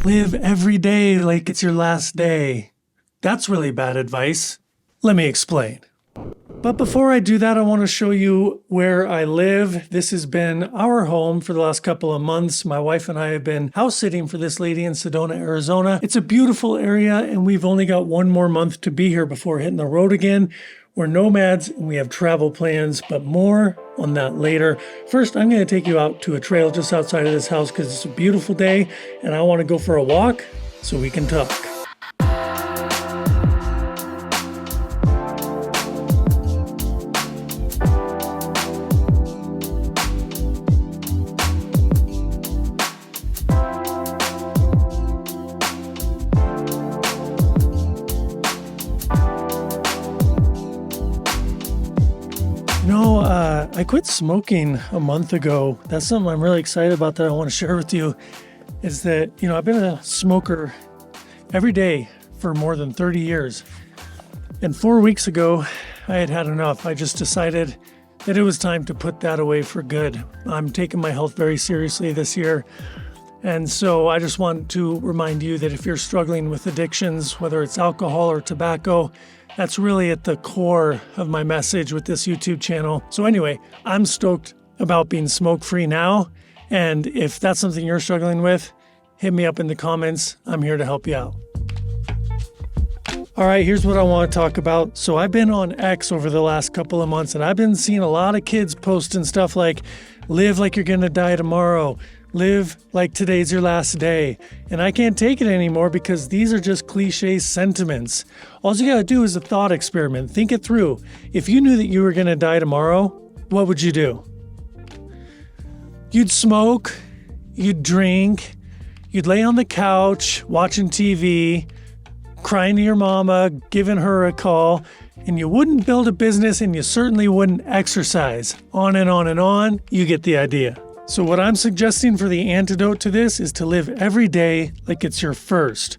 Live every day like it's your last day. That's really bad advice. Let me explain. But before I do that, I want to show you where I live. This has been our home for the last couple of months. My wife and I have been house sitting for this lady in Sedona, Arizona. It's a beautiful area, and we've only got one more month to be here before hitting the road again. We're nomads and we have travel plans, but more on that later. First, I'm going to take you out to a trail just outside of this house because it's a beautiful day and I want to go for a walk so we can talk. I quit smoking a month ago. That's something I'm really excited about that I want to share with you is that, I've been a smoker every day for more than 30 years. And 4 weeks ago, I had enough. I just decided that it was time to put that away for good. I'm taking my health very seriously this year. And so I just want to remind you that if you're struggling with addictions, whether it's alcohol or tobacco, that's really at the core of my message with this YouTube channel. So anyway, I'm stoked about being smoke-free now. And if that's something you're struggling with, hit me up in the comments. I'm here to help you out. All right, here's what I want to talk about. So I've been on X over the last couple of months, and I've been seeing a lot of kids posting stuff like, live like you're going to die tomorrow. Live like today's your last day. And I can't take it anymore because these are just cliche sentiments. All you gotta do is a thought experiment. Think it through. If you knew that you were gonna die tomorrow, what would you do? You'd smoke, you'd drink, you'd lay on the couch watching TV, crying to your mama, giving her a call, and you wouldn't build a business and you certainly wouldn't exercise. On and on and on, you get the idea. So what I'm suggesting for the antidote to this is to live every day like it's your first.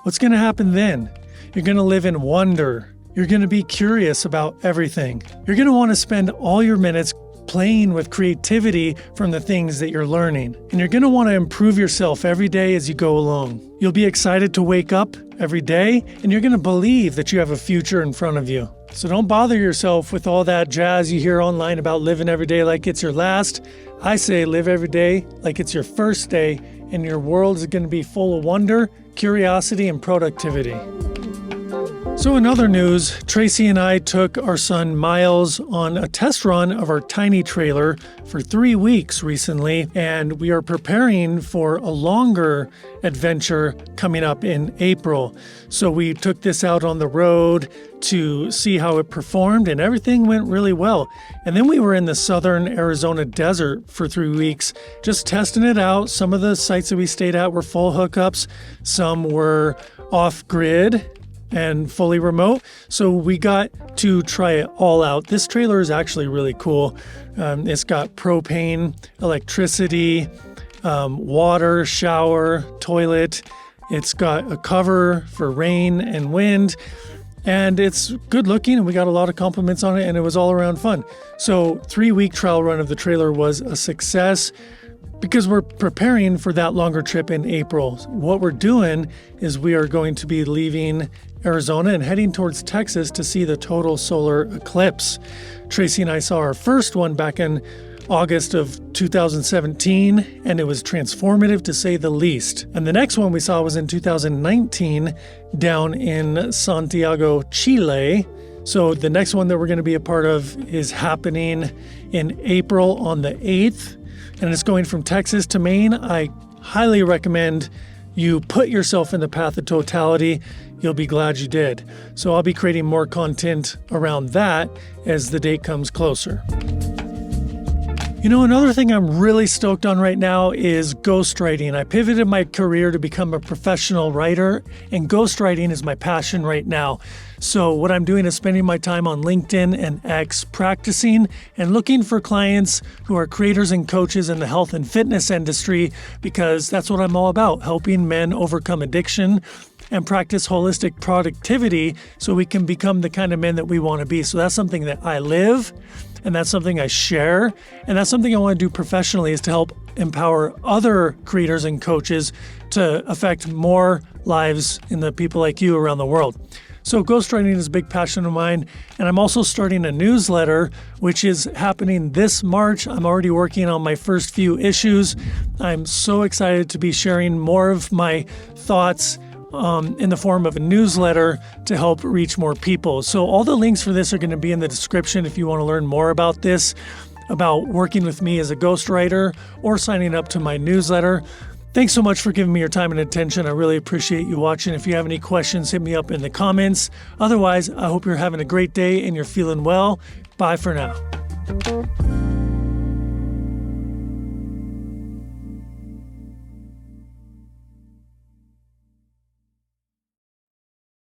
What's going to happen then? You're going to live in wonder. You're going to be curious about everything. You're going to want to spend all your minutes playing with creativity from the things that you're learning. And you're going to want to improve yourself every day as you go along. You'll be excited to wake up every day, and you're going to believe that you have a future in front of you. So don't bother yourself with all that jazz you hear online about living every day like it's your last. I say live every day like it's your first day, and your world is going to be full of wonder, curiosity, and productivity. So in other news, Tracy and I took our son Miles on a test run of our tiny trailer for 3 weeks recently, and we are preparing for a longer adventure coming up in April. So we took this out on the road to see how it performed, and everything went really well. And then we were in the southern Arizona desert for 3 weeks, just testing it out. Some of the sites that we stayed at were full hookups, some were off-grid and fully remote. So we got to try it all out. This trailer is actually really cool. It's got propane, electricity, water, shower, toilet. It's got a cover for rain and wind. And it's good looking, and we got a lot of compliments on it, and it was all around fun. So 3-week trial run of the trailer was a success because we're preparing for that longer trip in April. What we're doing is we are going to be leaving Arizona and heading towards Texas to see the total solar eclipse. Tracy and I saw our first one back in August of 2017, and it was transformative to say the least. And the next one we saw was in 2019 down in Santiago, Chile. So the next one that we're going to be a part of is happening in April on the 8th, and it's going from Texas to Maine. I highly recommend you put yourself in the path of totality. You'll be glad you did. So I'll be creating more content around that as the date comes closer. Another thing I'm really stoked on right now is ghostwriting. I pivoted my career to become a professional writer, and ghostwriting is my passion right now. So what I'm doing is spending my time on LinkedIn and X practicing and looking for clients who are creators and coaches in the health and fitness industry, because that's what I'm all about, helping men overcome addiction and practice holistic productivity so we can become the kind of men that we want to be. So that's something that I live, and that's something I share, and that's something I want to do professionally, is to help empower other creators and coaches to affect more lives in the people like you around the world. So ghostwriting is a big passion of mine, and I'm also starting a newsletter, which is happening this March. I'm already working on my first few issues. I'm so excited to be sharing more of my thoughts in the form of a newsletter to help reach more people. So all the links for this are going to be in the description if you want to learn more about this, about working with me as a ghostwriter, or signing up to my newsletter. Thanks so much for giving me your time and attention. I really appreciate you watching. If you have any questions, hit me up in the comments. Otherwise, I hope you're having a great day and you're feeling well. Bye for now.